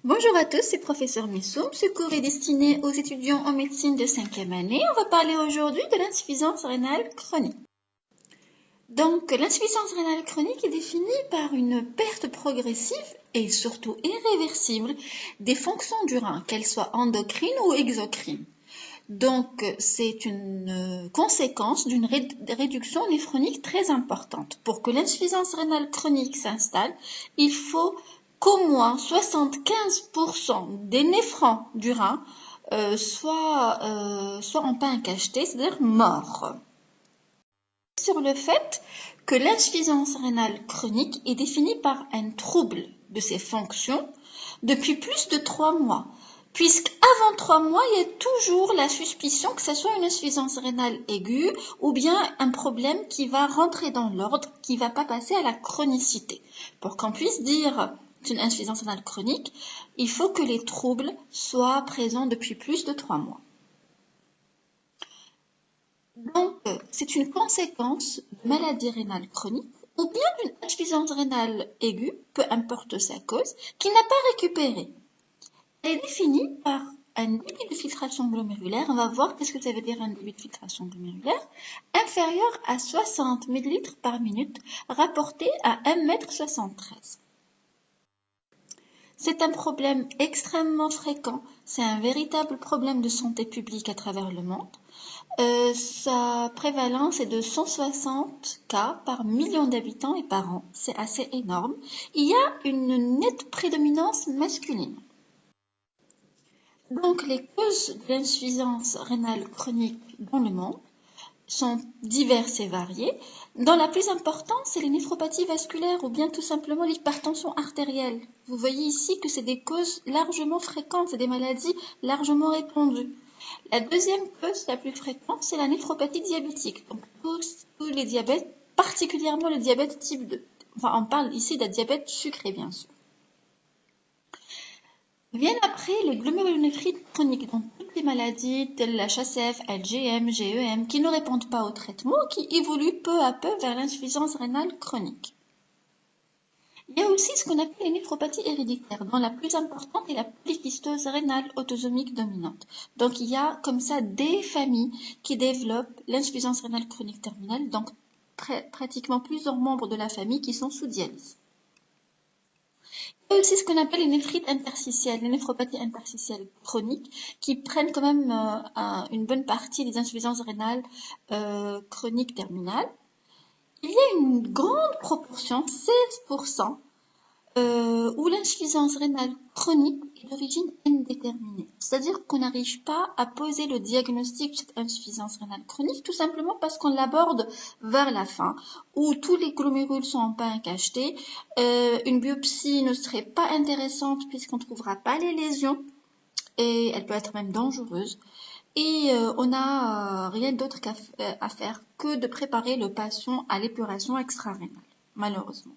Bonjour à tous, c'est Professeur Missoum. Ce cours est destiné aux étudiants en médecine de 5e année. On va parler aujourd'hui de l'insuffisance rénale chronique. Donc, l'insuffisance rénale chronique est définie par une perte progressive et surtout irréversible des fonctions du rein, qu'elles soient endocrines ou exocrines. Donc, c'est une conséquence d'une réduction néphronique très importante. Pour que l'insuffisance rénale chronique s'installe, il faut qu'au moins 75% des néphrons du rein soient en pain cacheté, c'est-à-dire morts. Sur le fait que l'insuffisance rénale chronique est définie par un trouble de ses fonctions depuis plus de 3 mois. Puisqu'avant 3 mois, il y a toujours la suspicion que ce soit une insuffisance rénale aiguë ou bien un problème qui va rentrer dans l'ordre, qui ne va pas passer à la chronicité. Pour qu'on puisse dire une insuffisance rénale chronique, il faut que les troubles soient présents depuis plus de 3 mois. Donc, c'est une conséquence de maladie rénale chronique ou bien d'une insuffisance rénale aiguë, peu importe sa cause, qui n'a pas récupéré. Elle est définie par un débit de filtration glomérulaire. On va voir qu'est-ce que ça veut dire un débit de filtration glomérulaire inférieur à 60 ml par minute rapporté à 1,73 m. C'est un problème extrêmement fréquent. C'est un véritable problème de santé publique à travers le monde. Sa prévalence est de 160 cas par million d'habitants et par an. C'est assez énorme. Il y a une nette prédominance masculine. Donc, les causes de l'insuffisance rénale chronique dans le monde sont diverses et variées. Dans la plus importante, c'est les néphropathies vasculaires ou bien tout simplement l'hypertension artérielle. Vous voyez ici que c'est des causes largement fréquentes, c'est des maladies largement répandues. La deuxième cause la plus fréquente, c'est la néphropathie diabétique. Donc, tous les diabètes, particulièrement le diabète type 2. Enfin, on parle ici d'un diabète sucré, bien sûr. Viennent après les glomérulonéphrite chroniques, donc toutes les maladies telles la HACF, LGM, GEM, qui ne répondent pas au traitement, qui évoluent peu à peu vers l'insuffisance rénale chronique. Il y a aussi ce qu'on appelle les néphropathies héréditaires, dont la plus importante est la polykystose rénale autosomique dominante. Donc il y a comme ça des familles qui développent l'insuffisance rénale chronique terminale, donc pratiquement plusieurs membres de la famille qui sont sous dialyse. Il y a aussi ce qu'on appelle les néphrite interstitielles, les néphropathies interstitielles chroniques, qui prennent quand même une bonne partie des insuffisances rénales chroniques terminales. Il y a une grande proportion, 16%, où l'insuffisance rénale chronique est d'origine indéterminée. C'est-à-dire qu'on n'arrive pas à poser le diagnostic de cette insuffisance rénale chronique, tout simplement parce qu'on l'aborde vers la fin, où tous les glomérules sont en pain cacheté. Une biopsie ne serait pas intéressante puisqu'on ne trouvera pas les lésions, et elle peut être même dangereuse. Et on n'a rien d'autre à faire que de préparer le patient à l'épuration extra-rénale, malheureusement.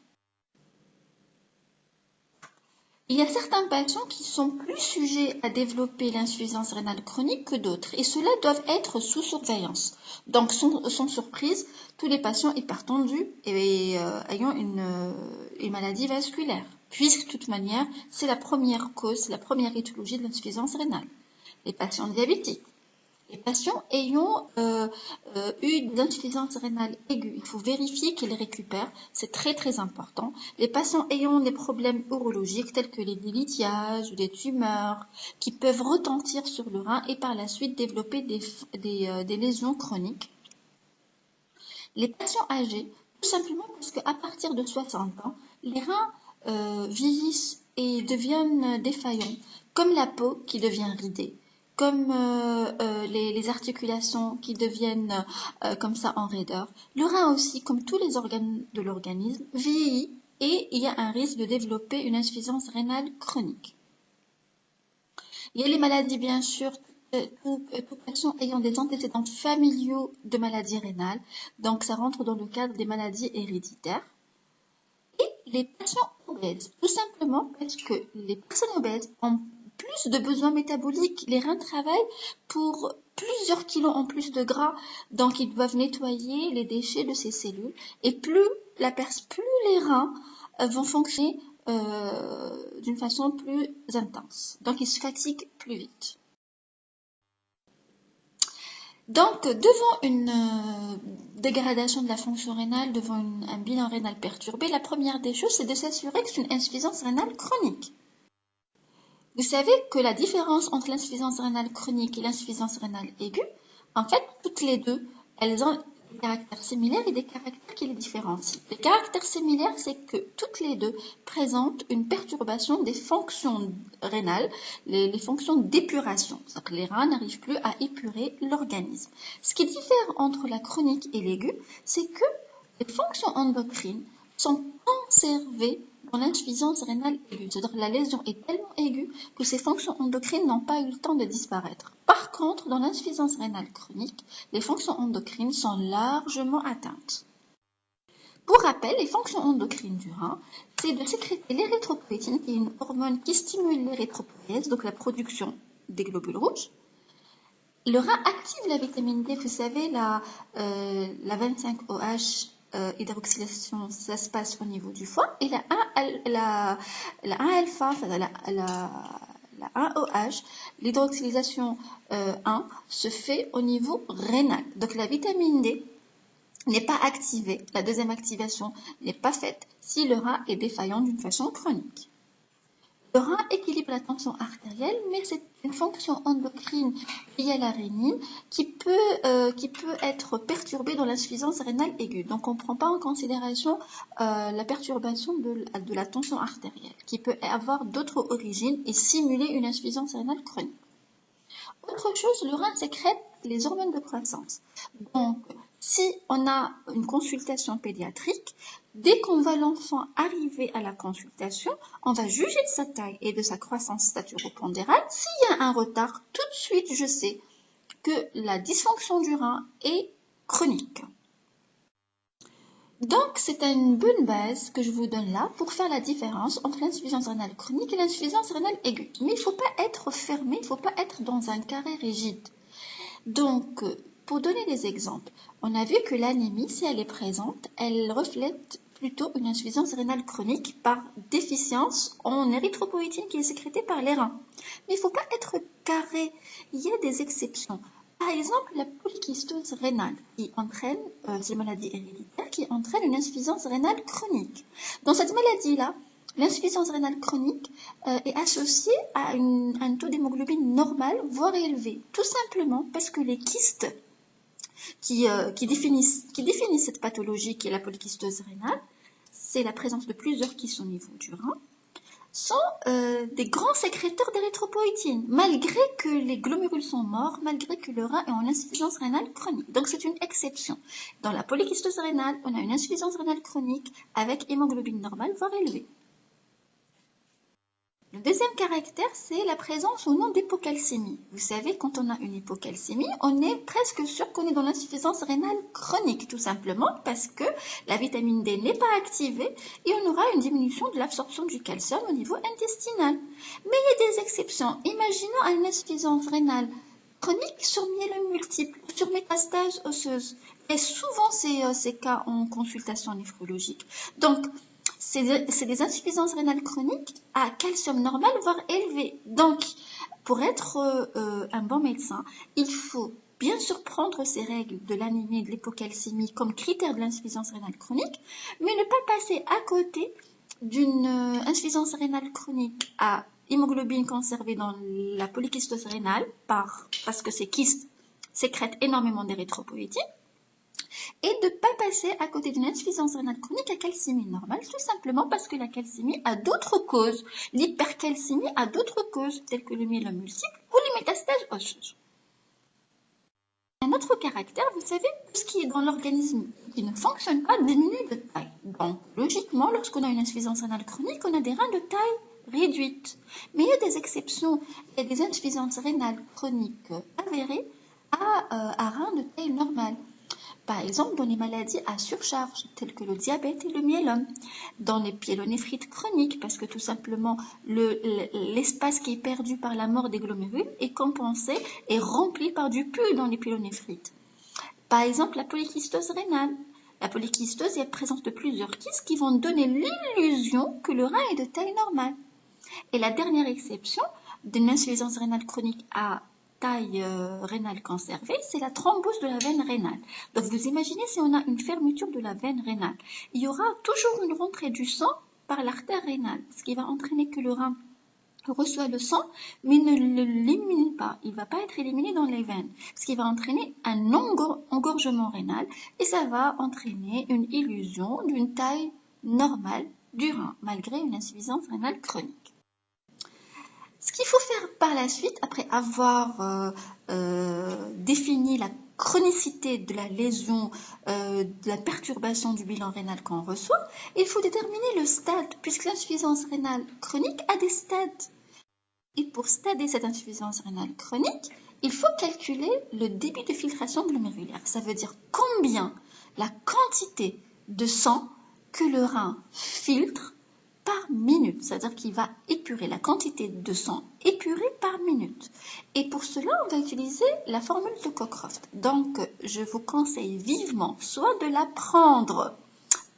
Il y a certains patients qui sont plus sujets à développer l'insuffisance rénale chronique que d'autres, et ceux-là doivent être sous surveillance. Donc, sans surprise, tous les patients hypertendus et ayant une maladie vasculaire, puisque de toute manière, c'est la première cause, c'est la première étiologie de l'insuffisance rénale. Les patients diabétiques. Les patients ayant eu de l'insuffisance rénale aiguë, il faut vérifier qu'ils récupèrent, c'est très très important. Les patients ayant des problèmes urologiques tels que les lithiases ou des tumeurs qui peuvent retentir sur le rein et par la suite développer des lésions chroniques. Les patients âgés, tout simplement parce qu'à partir de 60 ans, les reins vieillissent et deviennent défaillants, comme la peau qui devient ridée, comme les articulations qui deviennent comme ça en raideur. Le rein aussi, comme tous les organes de l'organisme, vieillit et il y a un risque de développer une insuffisance rénale chronique. Il y a les maladies, bien sûr, tout patient ayant des antécédents familiaux de maladies rénales, donc ça rentre dans le cadre des maladies héréditaires. Et les patients obèses, tout simplement parce que les personnes obèses ont plus de besoins métaboliques. Les reins travaillent pour plusieurs kilos en plus de gras, donc ils doivent nettoyer les déchets de ces cellules. Et plus les reins vont fonctionner d'une façon plus intense. Donc, il se fatigue plus vite. Donc, devant une dégradation de la fonction rénale, devant un bilan rénal perturbé, la première des choses, c'est de s'assurer que c'est une insuffisance rénale chronique. Vous savez que la différence entre l'insuffisance rénale chronique et l'insuffisance rénale aiguë, en fait, toutes les deux, elles ont des caractères similaires et des caractères qui les différencient. Les caractères similaires, c'est que toutes les deux présentent une perturbation des fonctions rénales, les fonctions d'épuration. C'est-à-dire que les reins n'arrivent plus à épurer l'organisme. Ce qui diffère entre la chronique et l'aiguë, c'est que les fonctions endocrines sont conservées dans l'insuffisance rénale aiguë. C'est-à-dire que la lésion est tellement aiguë que ces fonctions endocrines n'ont pas eu le temps de disparaître. Par contre, dans l'insuffisance rénale chronique, les fonctions endocrines sont largement atteintes. Pour rappel, les fonctions endocrines du rein, c'est de sécréter l'érythropoïétine, qui est une hormone qui stimule l'érythropoïèse, donc la production des globules rouges. Le rein active la vitamine D, vous savez, la 25OH, hydroxylation, ça se passe au niveau du foie, et la 1-alpha, enfin la 1OH, l'hydroxylation 1 se fait au niveau rénal. Donc la vitamine D n'est pas activée, la deuxième activation n'est pas faite si le rein est défaillant d'une façon chronique. Le rein équilibre la tension artérielle, mais c'est une fonction endocrine liée à la rénine qui peut être perturbée dans l'insuffisance rénale aiguë. Donc on ne prend pas en considération la perturbation de la tension artérielle, qui peut avoir d'autres origines et simuler une insuffisance rénale chronique. Autre chose, le rein sécrète les hormones de croissance. Donc, si on a une consultation pédiatrique, dès qu'on voit l'enfant arriver à la consultation, on va juger de sa taille et de sa croissance staturopondérale. S'il y a un retard, tout de suite, je sais que la dysfonction du rein est chronique. Donc, c'est une bonne base que je vous donne là pour faire la différence entre l'insuffisance rénale chronique et l'insuffisance rénale aiguë. Mais il ne faut pas être fermé, il ne faut pas être dans un carré rigide. Donc, pour donner des exemples, on a vu que l'anémie, si elle est présente, elle reflète plutôt une insuffisance rénale chronique par déficience en érythropoïétine qui est sécrétée par les reins. Mais il ne faut pas être carré, il y a des exceptions. Par exemple, la polykystose rénale qui entraîne, c'est une maladie héréditaire qui entraîne une insuffisance rénale chronique. Dans cette maladie-là, l'insuffisance rénale chronique est associée à un taux d'hémoglobine normal, voire élevé, tout simplement parce que les kystes qui définissent cette pathologie qui est la polykystose rénale, c'est la présence de plusieurs kystes au niveau du rein, sont des grands sécréteurs d'érythropoïétine, malgré que les glomérules sont morts, malgré que le rein est en insuffisance rénale chronique. Donc c'est une exception. Dans la polykystose rénale, on a une insuffisance rénale chronique avec hémoglobine normale, voire élevée. Le deuxième caractère, c'est la présence ou non d'hypocalcémie. Vous savez, quand on a une hypocalcémie, on est presque sûr qu'on est dans l'insuffisance rénale chronique, tout simplement parce que la vitamine D n'est pas activée et on aura une diminution de l'absorption du calcium au niveau intestinal. Mais il y a des exceptions. Imaginons une insuffisance rénale chronique sur myélome multiple, sur métastase osseuse. Et souvent ces cas en consultation néphrologique. Donc, c'est des insuffisances rénales chroniques à calcium normal, voire élevé. Donc, pour être un bon médecin, il faut bien sûr prendre ces règles de l'anémie et de l'hypocalcémie comme critères de l'insuffisance rénale chronique, mais ne pas passer à côté d'une insuffisance rénale chronique à hémoglobine conservée dans la polykystose rénale, parce que ces kystes sécrètent énormément d'érythropoïétine, et de ne pas passer à côté d'une insuffisance rénale chronique à calcémie normale, tout simplement parce que la calcémie a d'autres causes. L'hypercalcémie a d'autres causes, telles que le myélome multiple ou les métastases osseuses. Un autre caractère, vous savez, tout ce qui est dans l'organisme qui ne fonctionne pas diminue de taille. Donc, logiquement, lorsqu'on a une insuffisance rénale chronique, on a des reins de taille réduite. Mais il y a des exceptions. Il y a des insuffisances rénales chroniques avérées à reins de taille normale. Par exemple, dans les maladies à surcharge, telles que le diabète et le myélome, dans les pyélonéphrite chroniques, parce que tout simplement, l'espace qui est perdu par la mort des glomérules est compensé et rempli par du pus dans les pyélonéphrites. Par exemple, la polykystose rénale. La polykystose est présente de plusieurs kystes qui vont donner l'illusion que le rein est de taille normale. Et la dernière exception d'une insuffisance rénale chronique à taille rénale conservée, c'est la thrombose de la veine rénale. Donc vous imaginez si on a une fermeture de la veine rénale, il y aura toujours une rentrée du sang par l'artère rénale, ce qui va entraîner que le rein reçoit le sang, mais ne l'élimine pas. Il ne va pas être éliminé dans les veines, ce qui va entraîner un engorgement rénal et ça va entraîner une illusion d'une taille normale du rein, malgré une insuffisance rénale chronique. Ce qu'il faut faire par la suite, après avoir défini la chronicité de la lésion, de la perturbation du bilan rénal qu'on reçoit, il faut déterminer le stade, puisque l'insuffisance rénale chronique a des stades. Et pour stader cette insuffisance rénale chronique, il faut calculer le débit de filtration glomérulaire. Ça veut dire combien la quantité de sang que le rein filtre par minute. C'est-à-dire qu'il va épurer la quantité de sang épurée par minute. Et pour cela, on va utiliser la formule de Cockcroft. Donc, je vous conseille vivement soit de la prendre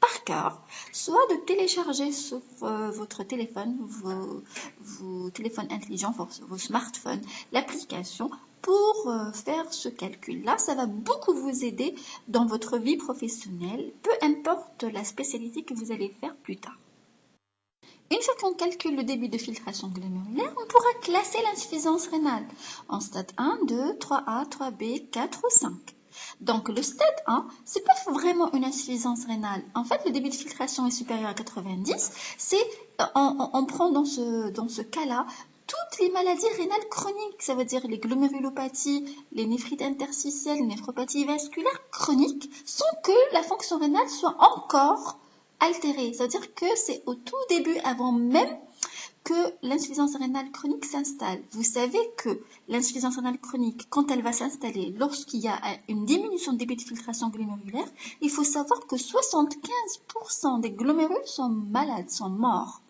par cœur, soit de télécharger sur votre téléphone, vos téléphones intelligents, vos smartphones, l'application pour faire ce calcul-là. Ça va beaucoup vous aider dans votre vie professionnelle, peu importe la spécialité que vous allez faire plus tard. Une fois qu'on calcule le débit de filtration glomérulaire, on pourra classer l'insuffisance rénale en stade 1, 2, 3A, 3B, 4 ou 5. Donc le stade 1, c'est pas vraiment une insuffisance rénale. En fait, le débit de filtration est supérieur à 90. On prend dans ce cas-là toutes les maladies rénales chroniques. Ça veut dire les glomérulopathies, les néphrites interstitielles, les néphropathies vasculaires chroniques, sans que la fonction rénale soit encore altérée. C'est-à-dire que c'est au tout début, avant même que l'insuffisance rénale chronique s'installe. Vous savez que l'insuffisance rénale chronique, quand elle va s'installer, lorsqu'il y a une diminution de débit de filtration glomérulaire, il faut savoir que 75% des glomérules sont malades, sont morts.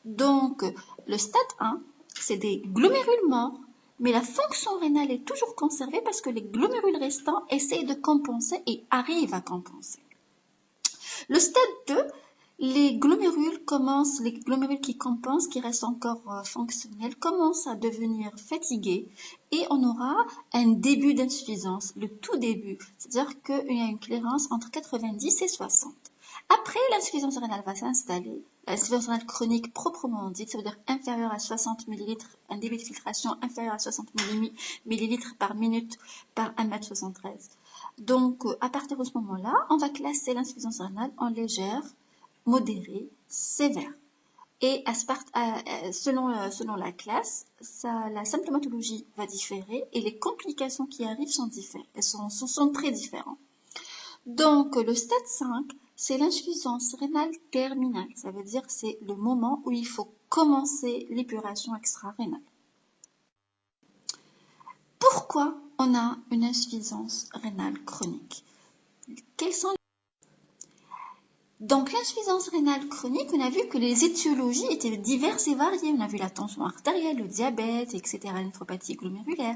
Donc, le stade 1, c'est des glomérules morts, mais la fonction rénale est toujours conservée parce que les glomérules restants essayent de compenser et arrivent à compenser. Le stade 2, les glomérules qui compensent, qui restent encore fonctionnels, commencent à devenir fatigués et on aura un début d'insuffisance, le tout début, c'est-à-dire qu'il y a une clairance entre 90 et 60. Après, l'insuffisance rénale va s'installer, l'insuffisance rénale chronique proprement dite, ça veut dire inférieure à 60 ml, un débit de filtration inférieur à 60 ml par minute par 1,73 m. Donc, à partir de ce moment-là, on va classer l'insuffisance rénale en légère, modérée, sévère. Et selon la classe, la symptomatologie va différer et les complications qui arrivent sont très différentes. Donc, le stade 5, c'est l'insuffisance rénale terminale. Ça veut dire que c'est le moment où il faut commencer l'épuration extra-rénale. Pourquoi on a une insuffisance rénale chronique? Donc, l'insuffisance rénale chronique, on a vu que les étiologies étaient diverses et variées. On a vu la tension artérielle, le diabète, etc., la néphropathie glomérulaire.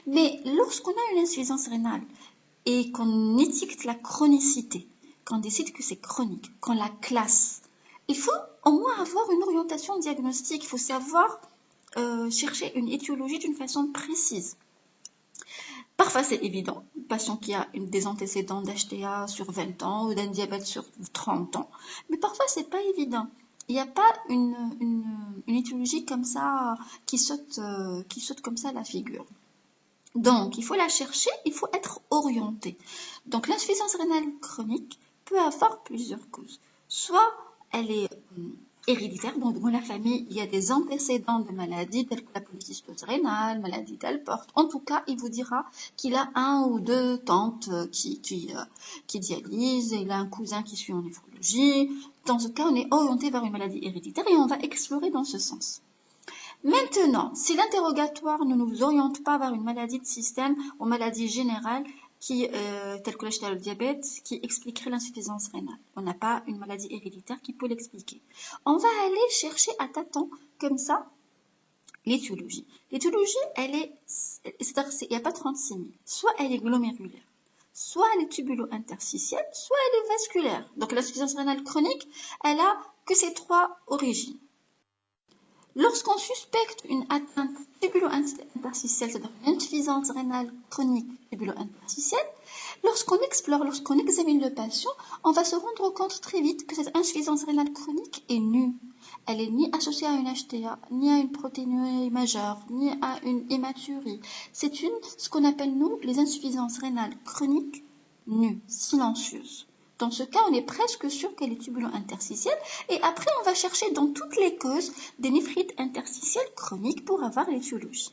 Mais lorsqu'on a une insuffisance rénale et qu'on étiquette la chronicité, qu'on décide que c'est chronique, qu'on la classe, il faut au moins avoir une orientation diagnostique. Il faut savoir chercher une étiologie d'une façon précise. Parfois, c'est évident, un patient qui a des antécédents d'HTA sur 20 ans ou d'un diabète sur 30 ans, mais parfois, c'est pas évident. Il n'y a pas une étiologie comme ça qui saute comme ça à la figure. Donc, il faut la chercher, il faut être orienté. Donc, l'insuffisance rénale chronique peut avoir plusieurs causes. Soit elle est héréditaire, donc dans la famille, il y a des antécédents de maladies telles que la polykystose rénale, maladie d'Alport. En tout cas, il vous dira qu'il a un ou deux tantes qui dialysent, il a un cousin qui suit en néphrologie. Dans ce cas, on est orienté vers une maladie héréditaire et on va explorer dans ce sens. Maintenant, si l'interrogatoire ne nous oriente pas vers une maladie de système ou maladie générale, telle que le diabète, qui expliquerait l'insuffisance rénale. On n'a pas une maladie héréditaire qui peut l'expliquer. On va aller chercher à tâtons, comme ça, l'étiologie. L'étiologie, il n'y a pas 36 000. Soit elle est glomérulaire, soit elle est tubulo-interstitielle, soit elle est vasculaire. Donc l'insuffisance rénale chronique, elle a que ces trois origines. Lorsqu'on suspecte une atteinte tubulo-interstitielle, c'est-à-dire une insuffisance rénale chronique tubulo-interstitielle, lorsqu'on explore, lorsqu'on examine le patient, on va se rendre compte très vite que cette insuffisance rénale chronique est nue. Elle est ni associée à une HTA, ni à une protéinurie majeure, ni à une hématurie. C'est ce qu'on appelle, nous, les insuffisances rénales chroniques nues, silencieuses. Dans ce cas, on est presque sûr qu'elle est tubulo-interstitielle. Et après, on va chercher dans toutes les causes des néphrites interstitielles chroniques pour avoir l'étiologie.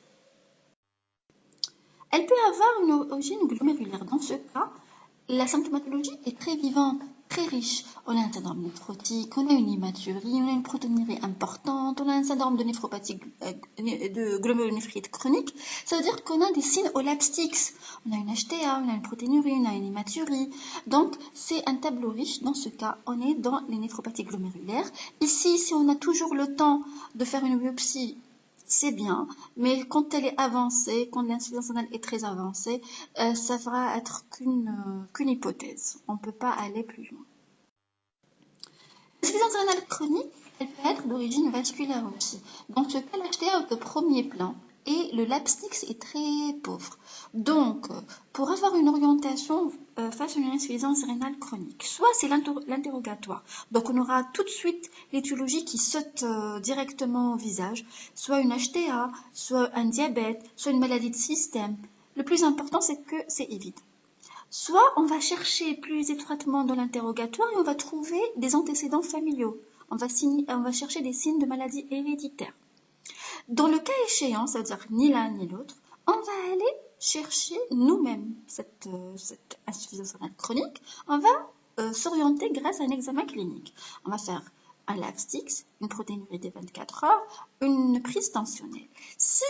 Elle peut avoir une origine glomérulaire. Dans ce cas, la symptomatologie est très vivante, très riche. On a un syndrome néphrotique, on a une hématurie, on a une protéinurie importante, on a un syndrome de néphropathie de glomérulonéphrite chronique. Ça veut dire qu'on a des signes au lapstix. On a une HTA, on a une protéinurie, on a une hématurie. Donc, c'est un tableau riche. Dans ce cas, on est dans les néphropathies glomérulaires. Ici, si on a toujours le temps de faire une biopsie, c'est bien, mais quand elle est avancée, quand l'insuffisance rénale est très avancée, ça va être qu'une hypothèse. On ne peut pas aller plus loin. L'insuffisance rénale chronique, elle peut être d'origine vasculaire aussi. Dans ce cas, l'HTA est au premier plan et le lapstix est très pauvre. Donc, pour avoir une orientation face à une insuffisance rénale chronique, soit c'est l'interrogatoire, donc on aura tout de suite l'étiologie qui saute directement au visage, soit une HTA, soit un diabète, soit une maladie de système. Le plus important, c'est que c'est évident. Soit on va chercher plus étroitement dans l'interrogatoire et on va trouver des antécédents familiaux. On va chercher des signes de maladie héréditaire. Dans le cas échéant, c'est-à-dire ni l'un ni l'autre, on va aller chercher nous-mêmes cette insuffisance rénale chronique. On va s'orienter grâce à un examen clinique. On va faire un lapstix, une protéinurie des 24 heures, une prise tensionnelle. Si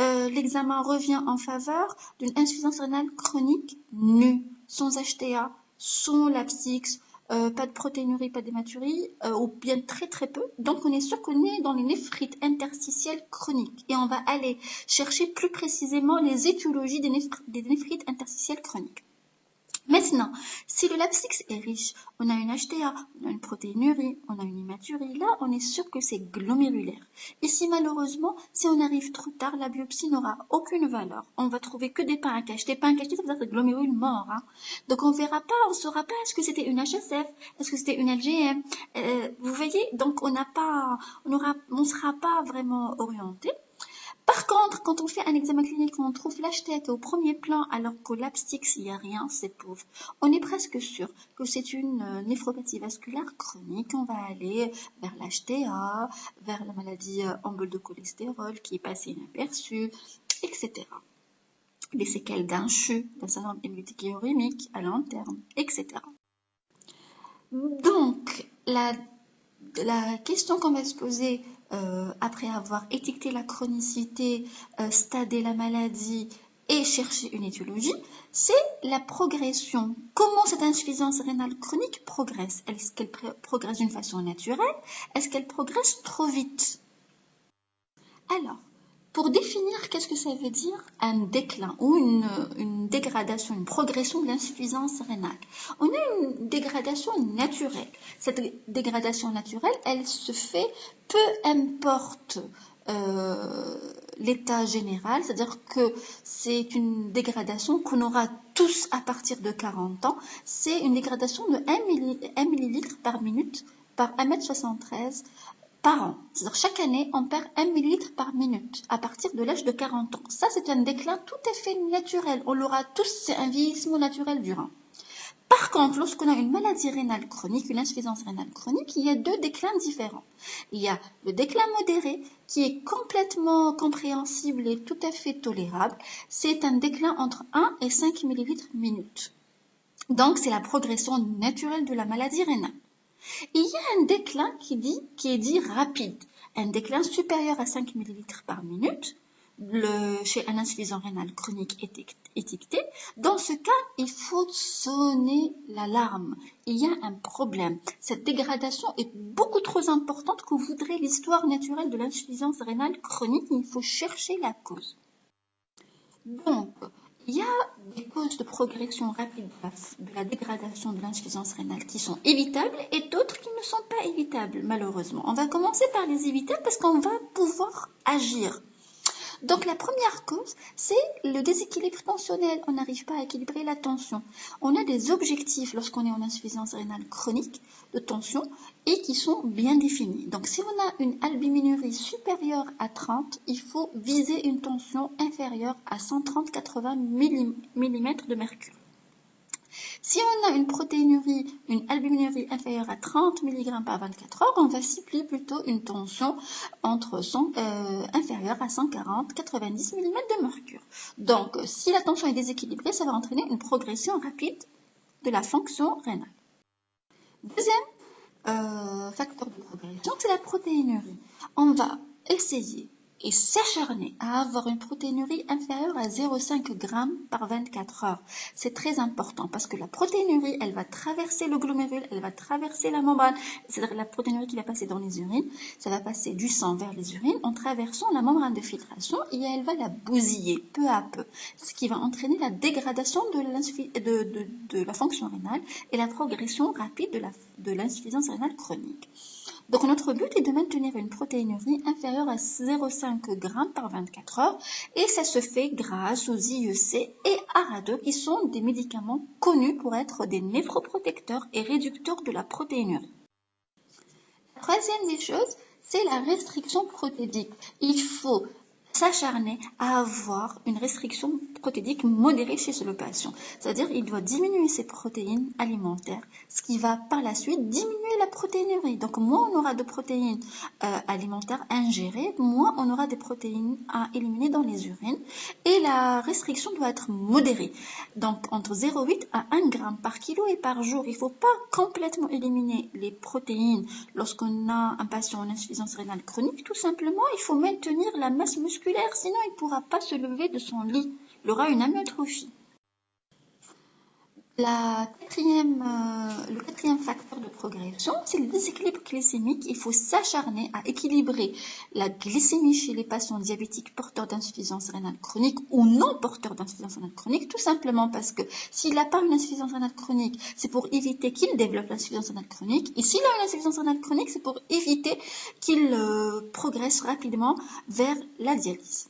l'examen revient en faveur d'une insuffisance rénale chronique nue, sans HTA, sans lapstix, pas de protéinurie, pas d'hématurie, ou bien très très peu. Donc on est sûr qu'on est dans les néphrites interstitielles chroniques. Et on va aller chercher plus précisément les étiologies des néphrites interstitielles chroniques. Maintenant, si le lapstix est riche, on a une HTA, on a une protéinurie, on a une hématurie, là on est sûr que c'est glomérulaire. Ici malheureusement, si on arrive trop tard, la biopsie n'aura aucune valeur. On va trouver que des pains à cacher. Des pains à cacher, ça veut dire que c'est glomérule mort. Hein. Donc on verra pas, on saura pas est-ce que c'était une HSF, est-ce que c'était une LGM. Vous voyez, donc on sera pas vraiment orienté. Par contre, quand on fait un examen clinique, on trouve l'HTA au premier plan alors qu'au lapstix, il n'y a rien, c'est pauvre. On est presque sûr que c'est une néphropathie vasculaire chronique. On va aller vers l'HTA, vers la maladie embole de cholestérol qui est passée inaperçue, etc. Les séquelles d'un CHU, d'un syndrome hémolytique et urémique à long terme, etc. Donc, la question qu'on va se poser après avoir étiqueté la chronicité, stadé la maladie et cherché une étiologie, c'est la progression. Comment cette insuffisance rénale chronique progresse? Est-ce qu'elle progresse d'une façon naturelle? Est-ce qu'elle progresse trop vite? Alors, pour définir qu'est-ce que ça veut dire un déclin ou une dégradation, une progression de l'insuffisance rénale, on a une dégradation naturelle. Cette dégradation naturelle, elle se fait peu importe l'état général, c'est-à-dire que c'est une dégradation qu'on aura tous à partir de 40 ans. C'est une dégradation de 1 millilitre par minute par 1m73 par an. C'est-à-dire chaque année, on perd 1 millilitre par minute à partir de l'âge de 40 ans. Ça, c'est un déclin tout à fait naturel. On l'aura tous, c'est un vieillissement naturel du rein. Par contre, lorsqu'on a une maladie rénale chronique, une insuffisance rénale chronique, il y a deux déclins différents. Il y a le déclin modéré qui est complètement compréhensible et tout à fait tolérable. C'est un déclin entre 1 et 5 millilitres minute. Donc, c'est la progression naturelle de la maladie rénale. Il y a un déclin qui est dit rapide, un déclin supérieur à 5 ml par minute, chez un insuffisant rénal chronique étiqueté. Dans ce cas, il faut sonner l'alarme. Il y a un problème. Cette dégradation est beaucoup trop importante que voudrait l'histoire naturelle de l'insuffisance rénale chronique. Il faut chercher la cause. Donc, Il y a des causes de progression rapide de la dégradation de l'insuffisance rénale qui sont évitables et d'autres qui ne sont pas évitables, malheureusement. On va commencer par les évitables parce qu'on va pouvoir agir. Donc la première cause, c'est le déséquilibre tensionnel. On n'arrive pas à équilibrer la tension. On a des objectifs lorsqu'on est en insuffisance rénale chronique de tension et qui sont bien définis. Donc si on a une albuminurie supérieure à 30, il faut viser une tension inférieure à 130-80 mm de mercure. Si on a une protéinurie, une albuminurie inférieure à 30 mg par 24 heures, on va cibler plutôt une tension inférieure à 140-90 mm de mercure. Donc, si la tension est déséquilibrée, ça va entraîner une progression rapide de la fonction rénale. Deuxième facteur de progression, c'est la protéinurie. On va essayer et s'acharner à avoir une protéinurie inférieure à 0,5 g par 24 heures. C'est très important parce que la protéinurie, elle va traverser le glomérule, elle va traverser la membrane, c'est-à-dire la protéinurie qui va passer dans les urines, ça va passer du sang vers les urines en traversant la membrane de filtration et elle va la bousiller peu à peu, ce qui va entraîner la dégradation de la fonction rénale et la progression rapide de l'insuffisance rénale chronique. Donc notre but est de maintenir une protéinurie inférieure à 0,5 g par 24 heures et ça se fait grâce aux IEC et ARA2 qui sont des médicaments connus pour être des néphroprotecteurs et réducteurs de la protéinurie. La troisième des choses, c'est la restriction protéique. Il faut s'acharner à avoir une restriction protéique modérée chez le patient. C'est-à-dire il doit diminuer ses protéines alimentaires, ce qui va par la suite diminuer la protéinurie. Donc moins on aura de protéines alimentaires ingérées, moins on aura des protéines à éliminer dans les urines. Et la restriction doit être modérée. Donc entre 0,8 à 1 g par kilo et par jour. Il ne faut pas complètement éliminer les protéines lorsqu'on a un patient en insuffisance rénale chronique. Tout simplement, il faut maintenir la masse musculaire, sinon il ne pourra pas se lever de son lit. Il aura une amyotrophie. Le quatrième facteur de progression, c'est le déséquilibre glycémique. Il faut s'acharner à équilibrer la glycémie chez les patients diabétiques porteurs d'insuffisance rénale chronique ou non porteurs d'insuffisance rénale chronique, tout simplement parce que s'il n'a pas une insuffisance rénale chronique, c'est pour éviter qu'il développe l'insuffisance rénale chronique. Et s'il a une insuffisance rénale chronique, c'est pour éviter qu'il progresse rapidement vers la dialyse.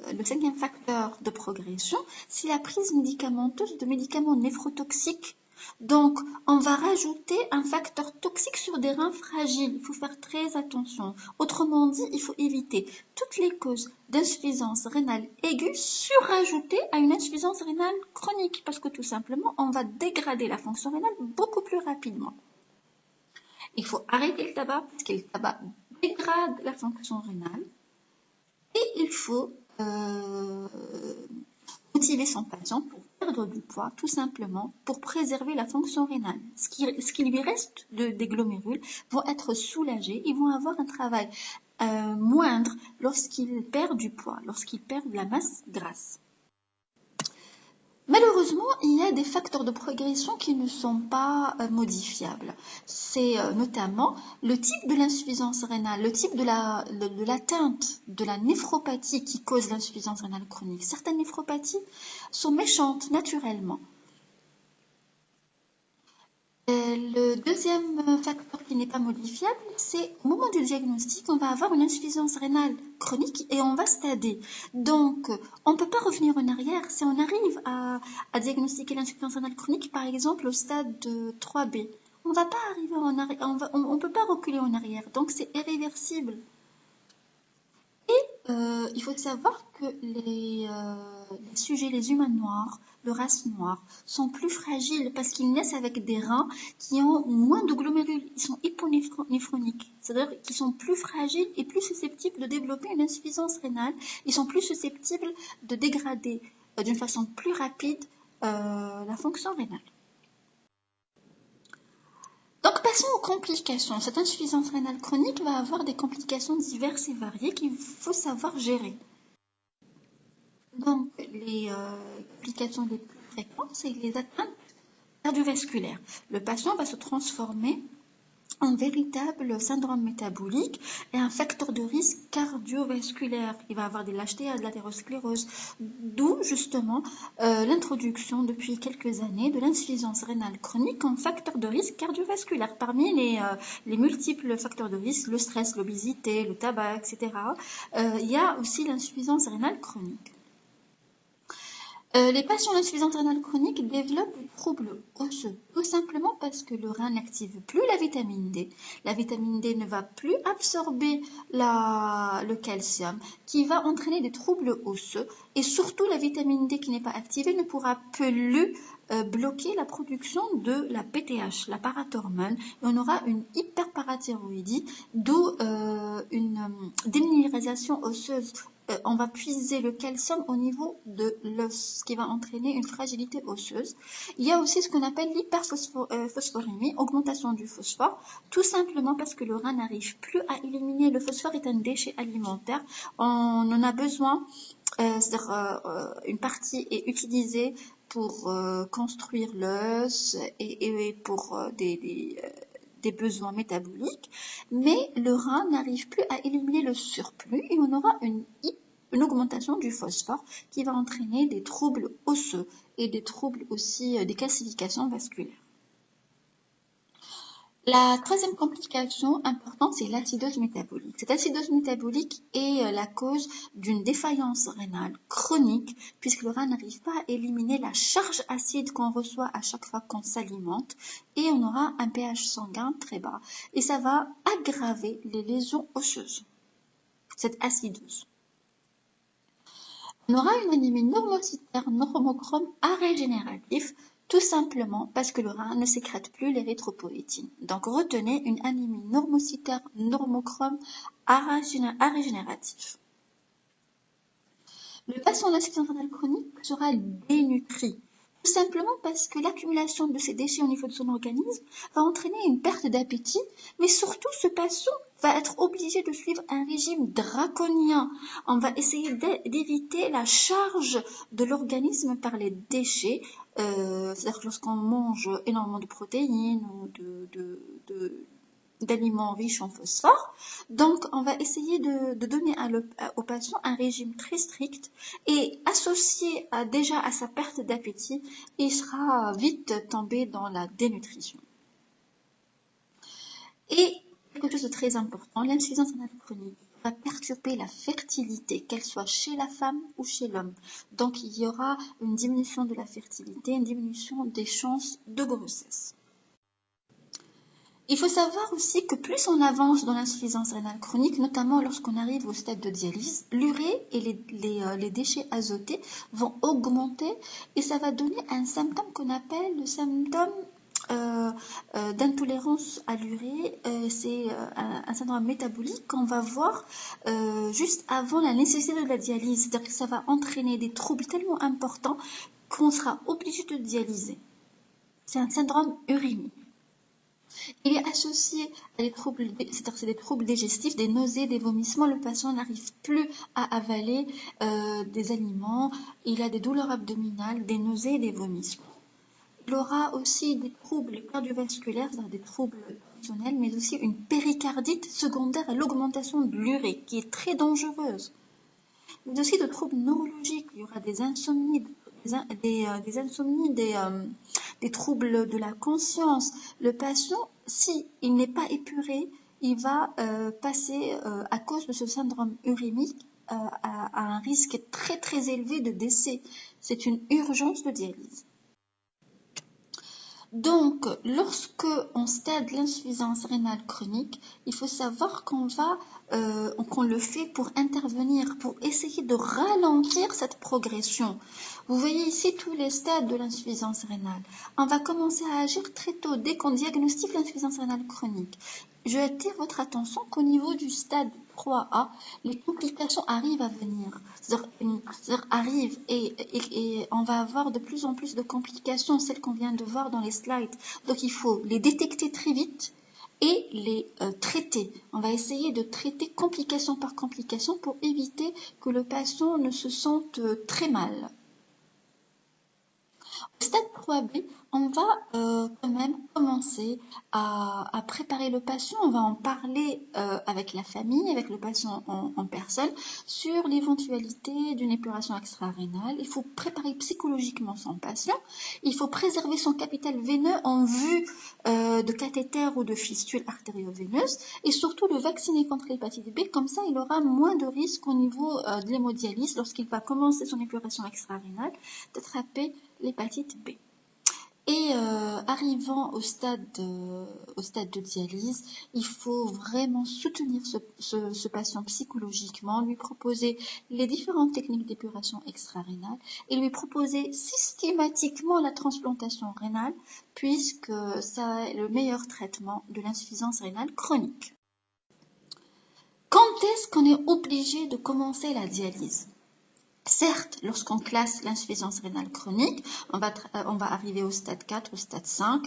Le cinquième facteur de progression, c'est la prise médicamenteuse de médicaments néphrotoxiques. Donc, on va rajouter un facteur toxique sur des reins fragiles. Il faut faire très attention. Autrement dit, il faut éviter toutes les causes d'insuffisance rénale aiguë surajoutées à une insuffisance rénale chronique parce que tout simplement, on va dégrader la fonction rénale beaucoup plus rapidement. Il faut arrêter le tabac parce que le tabac dégrade la fonction rénale. Et il faut motiver son patient pour perdre du poids, tout simplement, pour préserver la fonction rénale. Ce qui lui reste des glomérules vont être soulagés, ils vont avoir un travail moindre lorsqu'ils perdent du poids, lorsqu'ils perdent la masse grasse. Malheureusement, il y a des facteurs de progression qui ne sont pas modifiables. C'est notamment le type de l'insuffisance rénale, le type de l'atteinte de la néphropathie qui cause l'insuffisance rénale chronique. Certaines néphropathies sont méchantes naturellement. Le deuxième facteur qui n'est pas modifiable, c'est au moment du diagnostic, on va avoir une insuffisance rénale chronique et on va stader. Donc, on ne peut pas revenir en arrière. Si on arrive à diagnostiquer l'insuffisance rénale chronique, par exemple, au stade de 3B, on ne va pas arriver en arrière, on ne peut pas reculer en arrière. Donc, c'est irréversible. Et il faut savoir que les sujets, les humains noirs, de race noire, sont plus fragiles parce qu'ils naissent avec des reins qui ont moins de glomérules. Ils sont hyponéphroniques, c'est-à-dire qu'ils sont plus fragiles et plus susceptibles de développer une insuffisance rénale. Ils sont plus susceptibles de dégrader d'une façon plus rapide la fonction rénale. Donc, passons aux complications. Cette insuffisance rénale chronique va avoir des complications diverses et variées qu'il faut savoir gérer. Donc, les complications les plus fréquentes, c'est les atteintes cardiovasculaires. Le patient va se transformer un véritable syndrome métabolique et un facteur de risque cardiovasculaire. Il va avoir des lâchetés et de l'athérosclérose. D'où justement l'introduction depuis quelques années de l'insuffisance rénale chronique en facteur de risque cardiovasculaire. Parmi les multiples facteurs de risque, le stress, l'obésité, le tabac, etc., il y a aussi l'insuffisance rénale chronique. Les patients d'insuffisance rénale chronique développent des troubles osseux, tout simplement parce que le rein n'active plus la vitamine D. La vitamine D ne va plus absorber le calcium, qui va entraîner des troubles osseux. Et surtout, la vitamine D qui n'est pas activée ne pourra plus bloquer la production de la PTH, la parathormone. Et on aura une hyperparathyroïdie, d'où une déminéralisation osseuse. On va puiser le calcium au niveau de l'os, ce qui va entraîner une fragilité osseuse. Il y a aussi ce qu'on appelle l'hyperphosphorémie, augmentation du phosphore, tout simplement parce que le rein n'arrive plus à éliminer. Le phosphore est un déchet alimentaire. On en a besoin, c'est-à-dire une partie est utilisée pour construire l'os et pour des besoins métaboliques, mais le rein n'arrive plus à éliminer le surplus et on aura une augmentation du phosphore qui va entraîner des troubles osseux et des troubles aussi des calcifications vasculaires. La troisième complication importante, c'est l'acidose métabolique. Cette acidose métabolique est la cause d'une défaillance rénale chronique puisque le rein n'arrive pas à éliminer la charge acide qu'on reçoit à chaque fois qu'on s'alimente et on aura un pH sanguin très bas. Et ça va aggraver les lésions osseuses, cette acidose. On aura une anémie normocytaire normochrome arégénératif, tout simplement parce que le rein ne sécrète plus l'érythropoïétine. Donc retenez une anémie normocytaire normochrome arégénératif. Le patient d'insuffisance rénale chronique sera dénutri, tout simplement parce que l'accumulation de ces déchets au niveau de son organisme va entraîner une perte d'appétit, mais surtout ce patient va être obligé de suivre un régime draconien. On va essayer d'éviter la charge de l'organisme par les déchets, c'est-à-dire que lorsqu'on mange énormément de protéines ou d'aliments riches en phosphore. Donc, on va essayer de donner au patient un régime très strict et associé déjà à sa perte d'appétit, il sera vite tombé dans la dénutrition. Et quelque chose de très important, l'insuffisance rénale chronique va perturber la fertilité, qu'elle soit chez la femme ou chez l'homme. Donc, il y aura une diminution de la fertilité, une diminution des chances de grossesse. Il faut savoir aussi que plus on avance dans l'insuffisance rénale chronique, notamment lorsqu'on arrive au stade de dialyse, l'urée et les déchets azotés vont augmenter et ça va donner un symptôme qu'on appelle le symptôme d'intolérance à l'urée. C'est un syndrome métabolique qu'on va voir juste avant la nécessité de la dialyse. C'est-à-dire que ça va entraîner des troubles tellement importants qu'on sera obligé de dialyser. C'est un syndrome urémique. Il est associé à des troubles, c'est-à-dire des troubles digestifs, des nausées, des vomissements. Le patient n'arrive plus à avaler des aliments. Il a des douleurs abdominales, des nausées et des vomissements. Il aura aussi des troubles cardiovasculaires, c'est-à-dire des troubles fonctionnels, mais aussi une péricardite secondaire à l'augmentation de l'urée, qui est très dangereuse. Mais aussi de troubles neurologiques. Il y aura des insomnies, des troubles de la conscience. Le patient, s'il n'est pas épuré, il va passer, à cause de ce syndrome urémique, à un risque très très élevé de décès. C'est une urgence de dialyse. Donc, lorsque on stade l'insuffisance rénale chronique, il faut savoir qu'on le fait pour intervenir, pour essayer de ralentir cette progression. Vous voyez ici tous les stades de l'insuffisance rénale. On va commencer à agir très tôt, dès qu'on diagnostique l'insuffisance rénale chronique. Je attire votre attention qu'au niveau du stade 3A, les complications arrivent à venir. C'est-à-dire arrivent et on va avoir de plus en plus de complications, celles qu'on vient de voir dans les slides. Donc il faut les détecter très vite et les traiter. On va essayer de traiter complication par complication pour éviter que le patient ne se sente très mal. Au stade 3B, on va quand même commencer à préparer le patient. On va en parler avec la famille, avec le patient en personne, sur l'éventualité d'une épuration extra-rénale. Il faut préparer psychologiquement son patient. Il faut préserver son capital veineux en vue de cathéter ou de fistule artério-veineuse et surtout le vacciner contre l'hépatite B. Comme ça, il aura moins de risques au niveau de l'hémodialyse lorsqu'il va commencer son épuration extra-rénale d'attraper l'hépatite B. Et arrivant au stade de dialyse, il faut vraiment soutenir ce patient psychologiquement, lui proposer les différentes techniques d'épuration extra-rénale et lui proposer systématiquement la transplantation rénale puisque ça est le meilleur traitement de l'insuffisance rénale chronique. Quand est-ce qu'on est obligé de commencer la dialyse ? Certes, lorsqu'on classe l'insuffisance rénale chronique, on va arriver au stade 4, au stade 5.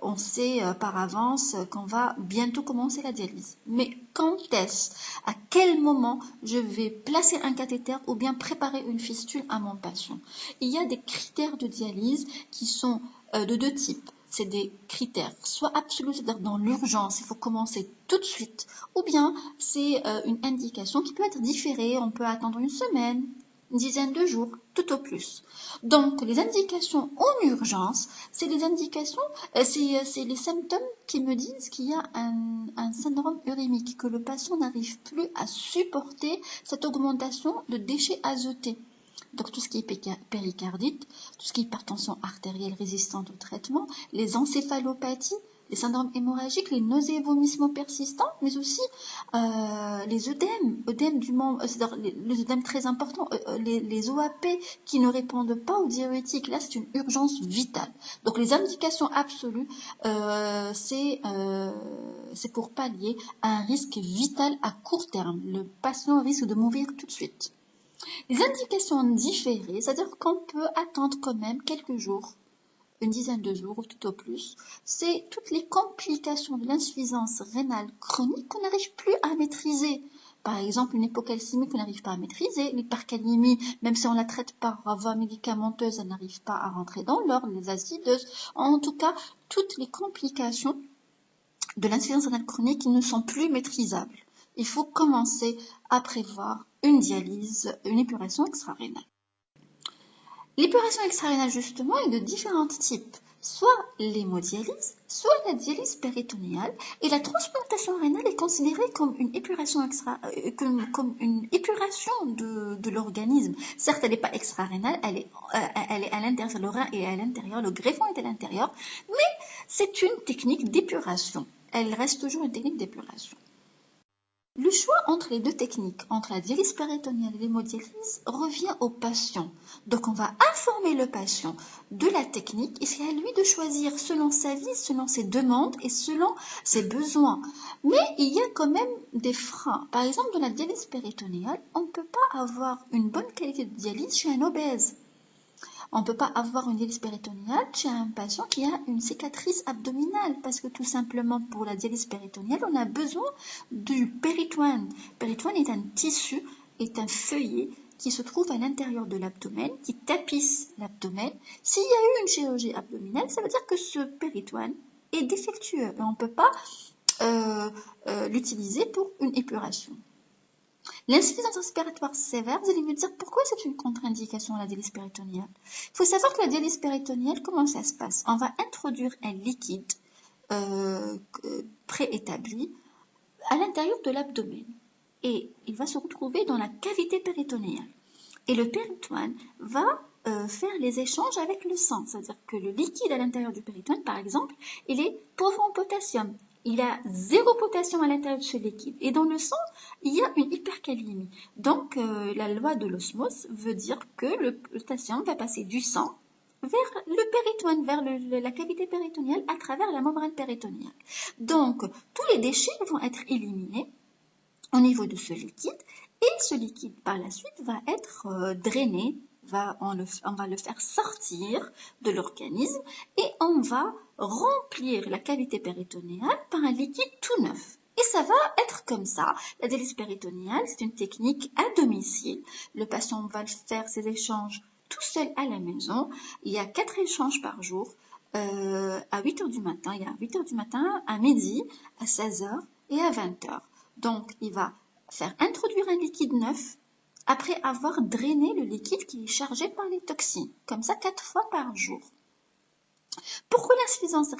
On sait par avance qu'on va bientôt commencer la dialyse. Mais quand est-ce, à quel moment je vais placer un cathéter ou bien préparer une fistule à mon patient? Il y a des critères de dialyse qui sont de deux types. C'est des critères soit absolus, c'est-à-dire dans l'urgence, il faut commencer tout de suite, ou bien c'est une indication qui peut être différée, on peut attendre une semaine, une dizaine de jours, tout au plus. Donc les indications en urgence, c'est les indications, c'est les symptômes qui me disent qu'il y a un syndrome urémique, que le patient n'arrive plus à supporter cette augmentation de déchets azotés. Donc tout ce qui est péricardite, tout ce qui est hypertension artérielle résistante au traitement, les encéphalopathies, les syndromes hémorragiques, les nausées et vomissements persistants, mais aussi les œdèmes du membre, c'est-à-dire les œdèmes très importants, les OAP qui ne répondent pas aux diurétiques. Là, c'est une urgence vitale. Donc les indications absolues, c'est pour pallier à un risque vital à court terme. Le patient risque de mourir tout de suite. Les indications différées, c'est-à-dire qu'on peut attendre quand même quelques jours, une dizaine de jours ou tout au plus, c'est toutes les complications de l'insuffisance rénale chronique qu'on n'arrive plus à maîtriser. Par exemple, une hypocalcémie qu'on n'arrive pas à maîtriser, l'hypercalémie, même si on la traite par voie médicamenteuse, elle n'arrive pas à rentrer dans l'ordre, les acideuses. En tout cas, toutes les complications de l'insuffisance rénale chronique qui ne sont plus maîtrisables. Il faut commencer à prévoir une dialyse, une épuration extra-rénale. L'épuration extra-rénale, justement, est de différents types. Soit l'hémodialyse, soit la dialyse péritonéale. Et la transplantation rénale est considérée comme une épuration comme une épuration de l'organisme. Certes, elle n'est pas extra-rénale, elle est à l'intérieur, le rein est à l'intérieur, le greffon est à l'intérieur, mais c'est une technique d'épuration. Elle reste toujours une technique d'épuration. Le choix entre les deux techniques, entre la dialyse péritonéale et l'hémodialyse, revient au patient. Donc on va informer le patient de la technique et c'est à lui de choisir selon sa vie, selon ses demandes et selon ses besoins. Mais il y a quand même des freins. Par exemple, dans la dialyse péritonéale, on ne peut pas avoir une bonne qualité de dialyse chez un obèse. On ne peut pas avoir une dialyse péritonéale chez un patient qui a une cicatrice abdominale parce que tout simplement pour la dialyse péritonéale, on a besoin du péritoine. Le péritoine est un tissu, est un feuillet qui se trouve à l'intérieur de l'abdomen, qui tapisse l'abdomen. S'il y a eu une chirurgie abdominale, ça veut dire que ce péritoine est défectueux et on ne peut pas l'utiliser pour une épuration. L'insuffisance respiratoire sévère, vous allez me dire pourquoi c'est une contre-indication à la dialyse péritonéale. Il faut savoir que la dialyse péritonéale, comment ça se passe? On va introduire un liquide préétabli à l'intérieur de l'abdomen et il va se retrouver dans la cavité péritonéale. Et le péritoine va faire les échanges avec le sang, c'est-à-dire que le liquide à l'intérieur du péritoine, par exemple, il est pauvre en potassium. Il a 0 potassium à l'intérieur de ce liquide. Et dans le sang, il y a une hypercalémie. Donc, la loi de l'osmose veut dire que le potassium va passer du sang vers le péritoine, vers la cavité péritonéale à travers la membrane péritonéale. Donc, tous les déchets vont être éliminés au niveau de ce liquide et ce liquide, par la suite, va être drainé. On va le faire sortir de l'organisme et on va remplir la cavité péritonéale par un liquide tout neuf. Et ça va être comme ça. La dialyse péritonéale, c'est une technique à domicile. Le patient va faire ses échanges tout seul à la maison. Il y a 4 échanges par jour, à 8 heures du matin. Il y a à 8 heures du matin, à midi, à 16 heures et à 20 heures. Donc, il va faire introduire un liquide neuf après avoir drainé le liquide qui est chargé par les toxines. Comme ça, 4 fois par jour. Pourquoi l'insuffisance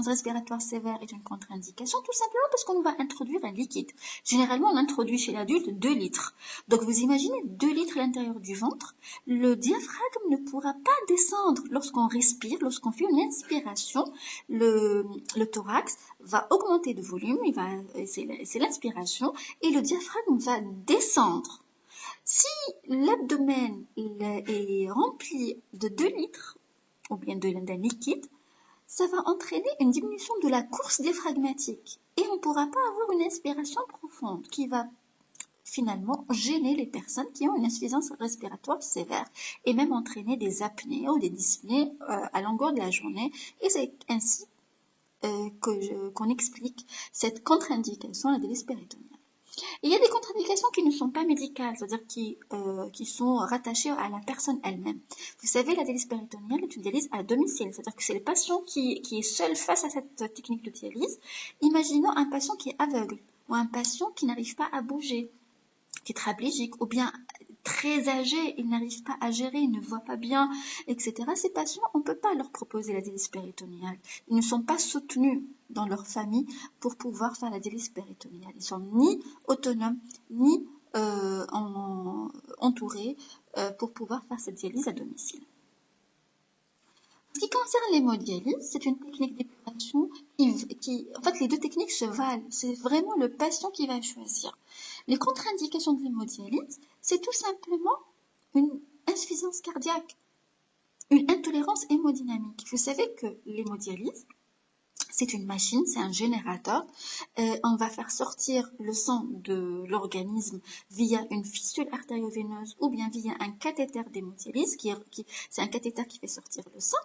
respiratoire sévère est une contre-indication? Tout simplement parce qu'on va introduire un liquide. Généralement, on introduit chez l'adulte 2 litres. Donc, vous imaginez 2 litres à l'intérieur du ventre. Le diaphragme ne pourra pas descendre lorsqu'on respire, lorsqu'on fait une inspiration. Le thorax va augmenter de volume, c'est l'inspiration, et le diaphragme va descendre. Si l'abdomen est rempli de 2 litres, ou bien d'un liquide, ça va entraîner une diminution de la course diaphragmatique. Et on ne pourra pas avoir une inspiration profonde qui va finalement gêner les personnes qui ont une insuffisance respiratoire sévère et même entraîner des apnées ou des dyspnées à longueur de la journée. Et c'est ainsi qu'on explique cette contre-indication à la dialyse péritonéale. Il y a des contre-indications qui ne sont pas médicales, c'est-à-dire qui sont rattachées à la personne elle-même. Vous savez, la dialyse péritonéale est une dialyse à domicile, c'est-à-dire que c'est le patient qui est seul face à cette technique de dialyse. Imaginons un patient qui est aveugle ou un patient qui n'arrive pas à bouger, qui est tétraplégique ou bien très âgé, il n'arrive pas à gérer, il ne voit pas bien, etc. Ces patients, on ne peut pas leur proposer la dialyse péritonéale. Ils ne sont pas soutenus dans leur famille pour pouvoir faire la dialyse péritonéale. Ils sont ni autonomes, ni entourés pour pouvoir faire cette dialyse à domicile. En ce qui concerne l'hémodialyse, c'est une technique d'épuration en fait, les deux techniques se valent. C'est vraiment le patient qui va choisir. Les contre-indications de l'hémodialyse, c'est tout simplement une insuffisance cardiaque, une intolérance hémodynamique. Vous savez que l'hémodialyse, c'est une machine, c'est un générateur. On va faire sortir le sang de l'organisme via une fistule artério-veineuse ou bien via un cathéter d'hémodialyse, c'est un cathéter qui fait sortir le sang.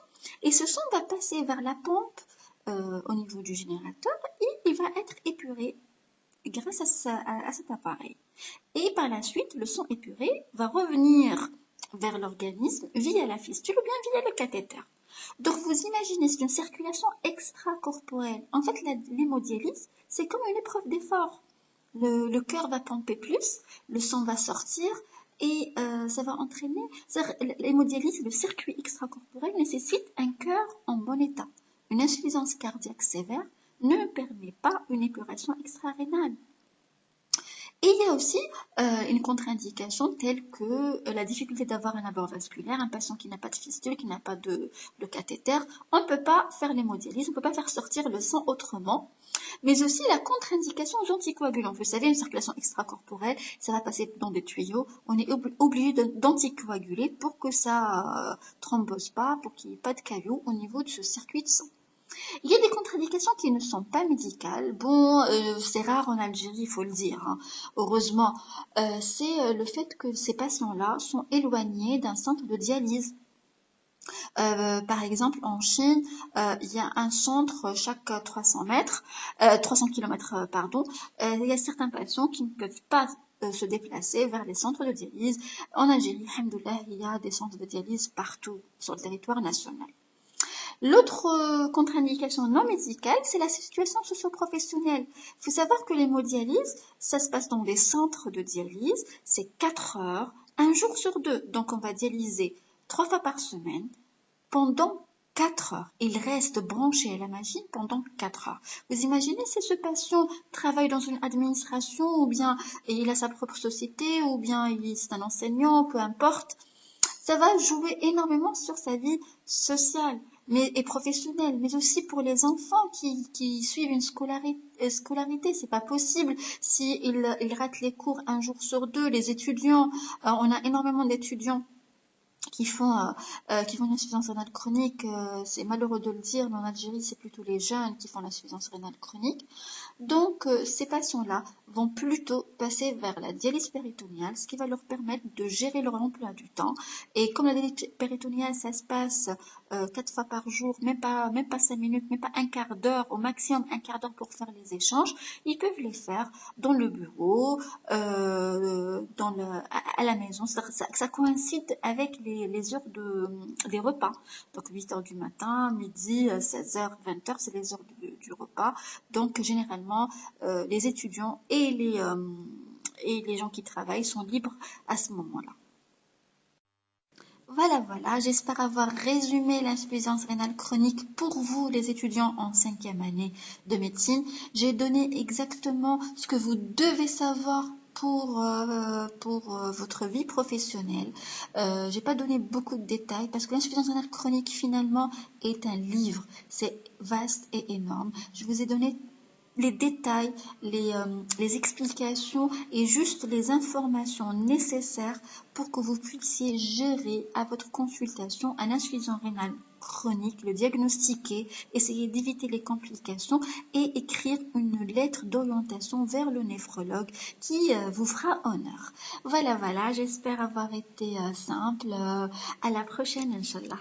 Et ce sang va passer vers la pompe au niveau du générateur et il va être épuré grâce à cet appareil. Et par la suite, le sang épuré va revenir vers l'organisme via la fistule ou bien via le cathéter. Donc vous imaginez, c'est une circulation extracorporelle. En fait, l'hémodialyse, c'est comme une épreuve d'effort. Le cœur va pomper plus, le sang va sortir et ça va entraîner... L'hémodialyse, le circuit extracorporel nécessite un cœur en bon état. Une insuffisance cardiaque sévère ne permet pas une épuration extra-rénale. Et il y a aussi une contre-indication telle que la difficulté d'avoir un abord vasculaire, un patient qui n'a pas de fistule, qui n'a pas de cathéter, on ne peut pas faire l'hémodialyse, on ne peut pas faire sortir le sang autrement. Mais aussi la contre-indication aux anticoagulants. Vous savez, une circulation extracorporelle, ça va passer dans des tuyaux, on est obligé d'anticoaguler pour que ça thrombose pas, pour qu'il n'y ait pas de cailloux au niveau de ce circuit de sang. Il y a des contre-indications qui ne sont pas médicales. Bon, c'est rare en Algérie, il faut le dire. Hein. Heureusement, c'est le fait que ces patients-là sont éloignés d'un centre de dialyse. Par exemple, en Chine, il y a un centre chaque 300 km, pardon. Il y a certains patients qui ne peuvent pas se déplacer vers les centres de dialyse. En Algérie, alhamdoulilah, il y a des centres de dialyse partout sur le territoire national. L'autre contre-indication non médicale, c'est la situation socio-professionnelle. Il faut savoir que l'hémodialyse, ça se passe dans des centres de dialyse, c'est 4 heures, un jour sur 2. Donc on va dialyser 3 fois par semaine pendant 4 heures. Il reste branché à la machine pendant 4 heures. Vous imaginez si ce patient travaille dans une administration ou bien il a sa propre société ou bien c'est un enseignant, peu importe. Ça va jouer énormément sur sa vie sociale et professionnelle, mais aussi pour les enfants qui suivent une scolarité. C'est pas possible si ils ratent les cours un jour sur 2. Les étudiants, on a énormément d'étudiants qui font une insuffisance rénale chronique, c'est malheureux de le dire, mais en Algérie, c'est plutôt les jeunes qui font l'insuffisance rénale chronique. Donc, ces patients-là vont plutôt passer vers la dialyse péritonéale, ce qui va leur permettre de gérer leur emploi du temps. Et comme la dialyse péritonéale, ça se passe 4 fois par jour, même pas 5 minutes, même pas un quart d'heure, au maximum un quart d'heure pour faire les échanges, ils peuvent les faire dans le bureau, à la maison. Ça coïncide avec les heures des repas. Donc 8 heures du matin, midi, 16 heures, 20 heures, c'est les heures du repas. Donc généralement, les étudiants et les gens qui travaillent sont libres à ce moment-là. Voilà, j'espère avoir résumé l'insuffisance rénale chronique pour vous, les étudiants en 5e année de médecine. J'ai donné exactement ce que vous devez savoir pour votre vie professionnelle. J'ai pas donné beaucoup de détails parce que l'insuffisance rénale chronique finalement est un livre. C'est vaste et énorme. Je vous ai donné les détails, les explications et juste les informations nécessaires pour que vous puissiez gérer à votre consultation un insuffisant rénal chronique, le diagnostiquer, essayer d'éviter les complications et écrire une lettre d'orientation vers le néphrologue qui vous fera honneur. Voilà, j'espère avoir été simple. À la prochaine, Inch'Allah.